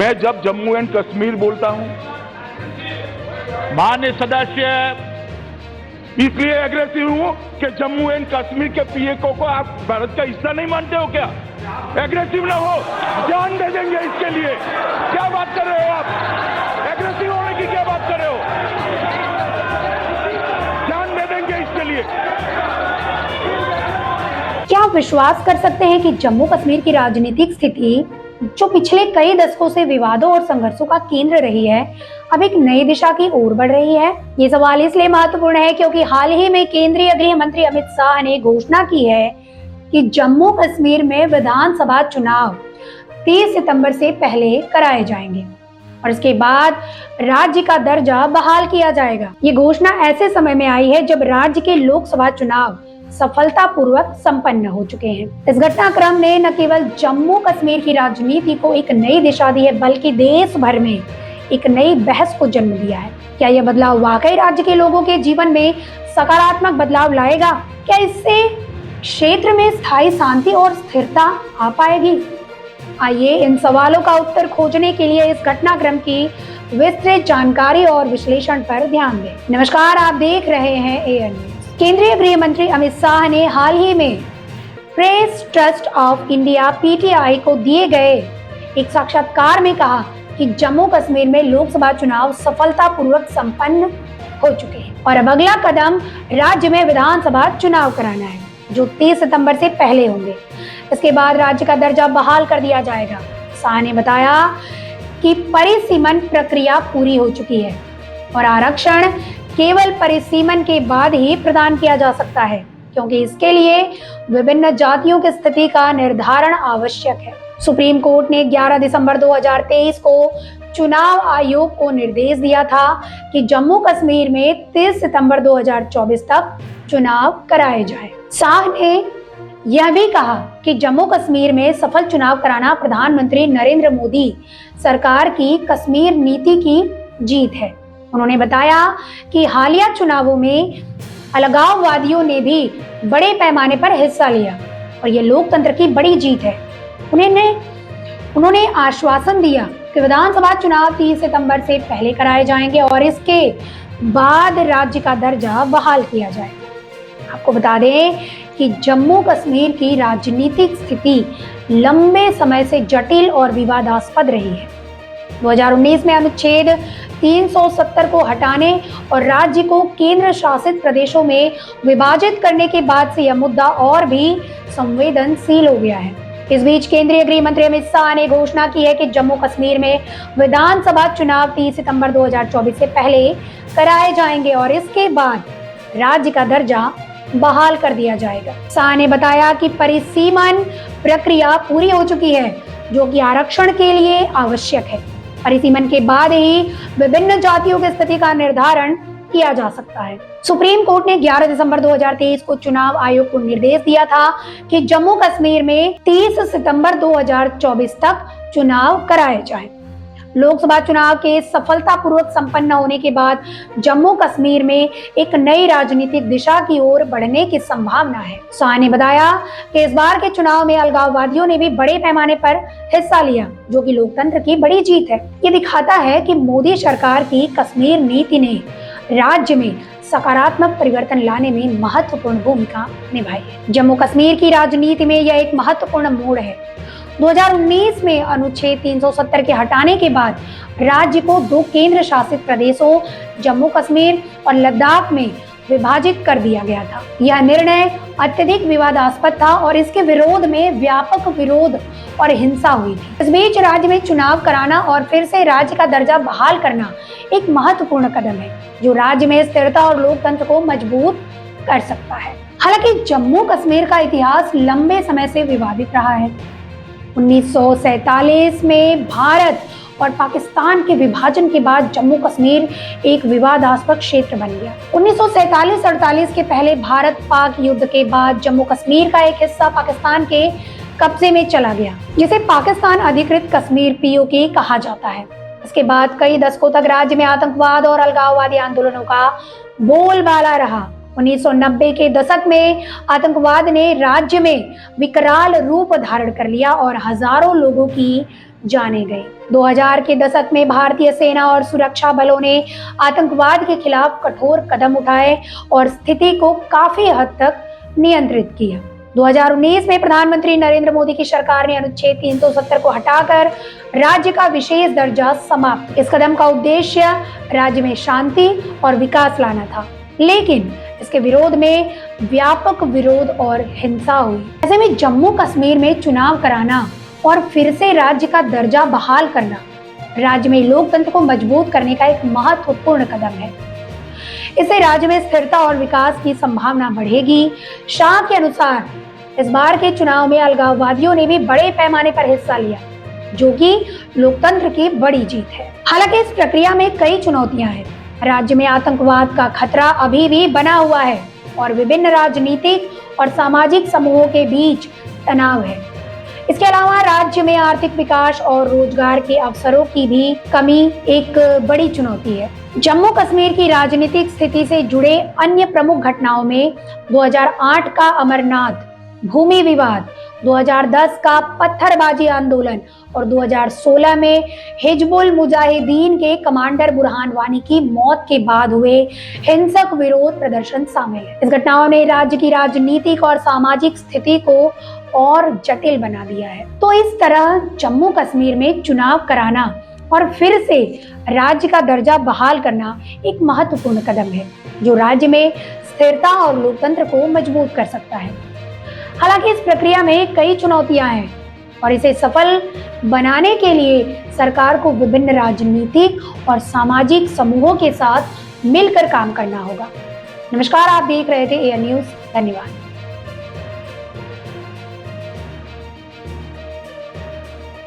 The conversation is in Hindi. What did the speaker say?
मैं जब जम्मू एंड कश्मीर बोलता हूं, माननीय सदस्य, इसलिए एग्रेसिव हूं कि जम्मू एंड कश्मीर के पीएको को आप भारत का हिस्सा नहीं मानते हो क्या? एग्रेसिव ना हो, जान दे देंगे इसके लिए। क्या बात कर रहे हो आप? एग्रेसिव होने की क्या बात कर रहे हो? जान दे देंगे इसके लिए। क्या आप विश्वास कर सकते हैं कि जम्मू कश्मीर की राजनीतिक स्थिति, जो पिछले कई दशकों से विवादों और संघर्षों का केंद्र रही है, अब एक नई दिशा की ओर बढ़ रही है? ये सवाल इसलिए महत्वपूर्ण है क्योंकि हाल ही में केंद्रीय गृह मंत्री अमित शाह ने घोषणा की है कि जम्मू कश्मीर में विधानसभा चुनाव 30 सितंबर से पहले कराए जाएंगे और इसके बाद राज्य का दर्जा बहाल किया जाएगा। ये घोषणा ऐसे समय में आई है जब राज्य के लोकसभा चुनाव सफलतापूर्वक संपन्न हो चुके हैं। इस घटनाक्रम ने न केवल जम्मू कश्मीर की राजनीति को एक नई दिशा दी है, बल्कि देश भर में एक नई बहस को जन्म दिया है। क्या यह बदलाव वाकई राज्य के लोगों के जीवन में सकारात्मक बदलाव लाएगा? क्या इससे क्षेत्र में स्थायी शांति और स्थिरता आ पाएगी? आइए इन सवालों का उत्तर खोजने के लिए इस घटनाक्रम की विस्तृत जानकारी और विश्लेषण पर ध्यान दें। नमस्कार, आप देख रहे हैं एएन न्यूज़। केंद्रीय गृह मंत्री अमित शाह ने हाल ही में press trust of India PTI को दिए गए एक साक्षात्कार में कहा कि जम्मू कश्मीर में लोकसभा चुनाव सफलतापूर्वक संपन्न हो चुके हैं और अब अगला कदम राज्य में विधानसभा चुनाव कराना है, जो 30 सितंबर से पहले होंगे। इसके बाद राज्य का दर्जा बहाल कर दिया जाएगा। शाह ने बताया कि परिसीमन प्रक्रिया पूरी हो चुकी है और आरक्षण केवल परिसीमन के बाद ही प्रदान किया जा सकता है, क्योंकि इसके लिए विभिन्न जातियों की स्थिति का निर्धारण आवश्यक है। सुप्रीम कोर्ट ने 11 दिसंबर 2023 को चुनाव आयोग को निर्देश दिया था कि जम्मू कश्मीर में 30 सितंबर 2024 तक चुनाव कराए जाए। शाह ने यह भी कहा कि जम्मू कश्मीर में सफल चुनाव कराना प्रधानमंत्री नरेंद्र मोदी सरकार की कश्मीर नीति की जीत है। उन्होंने बताया कि हालिया चुनावों में अलगाववादियों ने भी बड़े पैमाने पर हिस्सा लिया और यह लोकतंत्र की बड़ी जीत है। उन्होंने आश्वासन दिया कि विधानसभा चुनाव 30 सितंबर से पहले कराए जाएंगे और इसके बाद राज्य का दर्जा बहाल किया जाएगा। आपको बता दें कि जम्मू कश्मीर की राजनीतिक स्थिति लंबे समय से जटिल और विवादास्पद रही है। 2019 में अनुच्छेद 370 को हटाने और राज्य को केंद्र शासित प्रदेशों में विभाजित करने के बाद से यह मुद्दा और भी संवेदनशील हो गया है। इस बीच केंद्रीय गृह मंत्री अमित शाह ने घोषणा की है कि जम्मू कश्मीर में विधानसभा चुनाव 30 सितंबर 2024 से पहले कराए जाएंगे और इसके बाद राज्य का दर्जा बहाल कर दिया जाएगा। शाह ने बताया कि परिसीमन प्रक्रिया पूरी हो चुकी है, जो कि आरक्षण के लिए आवश्यक है। परिसीमन के बाद ही विभिन्न जातियों की स्थिति का निर्धारण किया जा सकता है। सुप्रीम कोर्ट ने 11 दिसंबर 2023 को चुनाव आयोग को निर्देश दिया था कि जम्मू कश्मीर में 30 सितंबर 2024 तक चुनाव कराए जाएं। लोकसभा चुनाव के सफलतापूर्वक संपन्न होने के बाद जम्मू कश्मीर में एक नई राजनीतिक दिशा की ओर बढ़ने की संभावना है। शाह ने बताया कि इस बार के चुनाव में अलगाववादियों ने भी बड़े पैमाने पर हिस्सा लिया, जो कि लोकतंत्र की बड़ी जीत है। ये दिखाता है कि मोदी सरकार की कश्मीर नीति ने राज्य में सकारात्मक परिवर्तन लाने में महत्वपूर्ण भूमिका निभाई है। जम्मू कश्मीर की राजनीति में यह एक महत्वपूर्ण मोड़ है। 2019 में अनुच्छेद 370 के हटाने के बाद राज्य को 2 केंद्र शासित प्रदेशों जम्मू कश्मीर और लद्दाख में विभाजित कर दिया गया था। यह निर्णय अत्यधिक विवादास्पद था और इसके विरोध में व्यापक विरोध और हिंसा हुई थी। इस बीच राज्य में चुनाव कराना और फिर से राज्य का दर्जा बहाल करना एक महत्वपूर्ण कदम है, जो राज्य में स्थिरता और लोकतंत्र को मजबूत कर सकता है। हालांकि जम्मू कश्मीर का इतिहास लंबे समय से विवादित रहा है। 1947 में भारत और पाकिस्तान के विभाजन के बाद जम्मू कश्मीर एक विवादास्पद क्षेत्र बन गया। 1947-48 के पहले भारत पाक युद्ध के बाद जम्मू कश्मीर का एक हिस्सा पाकिस्तान के कब्जे में चला गया, जिसे पाकिस्तान अधिकृत कश्मीर पीओके कहा जाता है। इसके बाद कई दशकों तक राज्य में आतंकवाद और अलगाववादी आंदोलनों का बोलबाला रहा। 1990 के दशक में आतंकवाद ने राज्य में विकराल रूप धारण कर लिया और हजारों लोगों की जाने गए। 2000 के दशक में भारतीय सेना और सुरक्षा बलों ने आतंकवाद के खिलाफ कठोर कदम उठाए और स्थिति को काफी हद तक नियंत्रित किया। 2019 में प्रधानमंत्री नरेंद्र मोदी की सरकार ने अनुच्छेद 370 को हटाकर राज्य का विशेष दर्जा समाप्त। इस कदम का उद्देश्य राज्य में शांति और विकास लाना था, लेकिन इसके विरोध में व्यापक विरोध और हिंसा हुई। ऐसे में जम्मू कश्मीर में चुनाव कराना और फिर से राज्य का दर्जा बहाल करना राज्य में लोकतंत्र को मजबूत करने का एक महत्वपूर्ण कदम है। इससे राज्य में स्थिरता और विकास की संभावना बढ़ेगी। शाह के अनुसार इस बार के चुनाव में अलगाववादियों ने भी बड़े पैमाने पर हिस्सा लिया, जो कि लोकतंत्र की बड़ी जीत है। हालांकि इस प्रक्रिया में कई चुनौतियां हैं। राज्य में आतंकवाद का खतरा अभी भी बना हुआ है और विभिन्न राजनीतिक और सामाजिक समूहों के बीच तनाव है। इसके अलावा राज्य में आर्थिक विकास और रोजगार के अवसरों की भी कमी एक बड़ी चुनौती है। जम्मू कश्मीर की राजनीतिक स्थिति से जुड़े अन्य प्रमुख घटनाओं में 2008 का अमरनाथ भूमि विवाद, 2010 का पत्थरबाजी आंदोलन और 2016 में हिजबुल मुजाहिदीन के कमांडर बुरहान वानी की मौत के बाद हुए हिंसक विरोध प्रदर्शन शामिल है। इस घटनाओं ने राज्य की राजनीतिक और सामाजिक स्थिति को और जटिल बना दिया है। तो इस तरह जम्मू कश्मीर में चुनाव कराना और फिर से राज्य का दर्जा बहाल करना एक महत्वपूर्ण कदम है, जो राज्य में स्थिरता और लोकतंत्र को मजबूत कर सकता है। हालांकि इस प्रक्रिया में कई चुनौतियां हैं और इसे सफल बनाने के लिए सरकार को विभिन्न राजनीतिक और सामाजिक समूहों के साथ मिलकर काम करना होगा। नमस्कार, आप देख रहे थे एएन न्यूज़। धन्यवाद।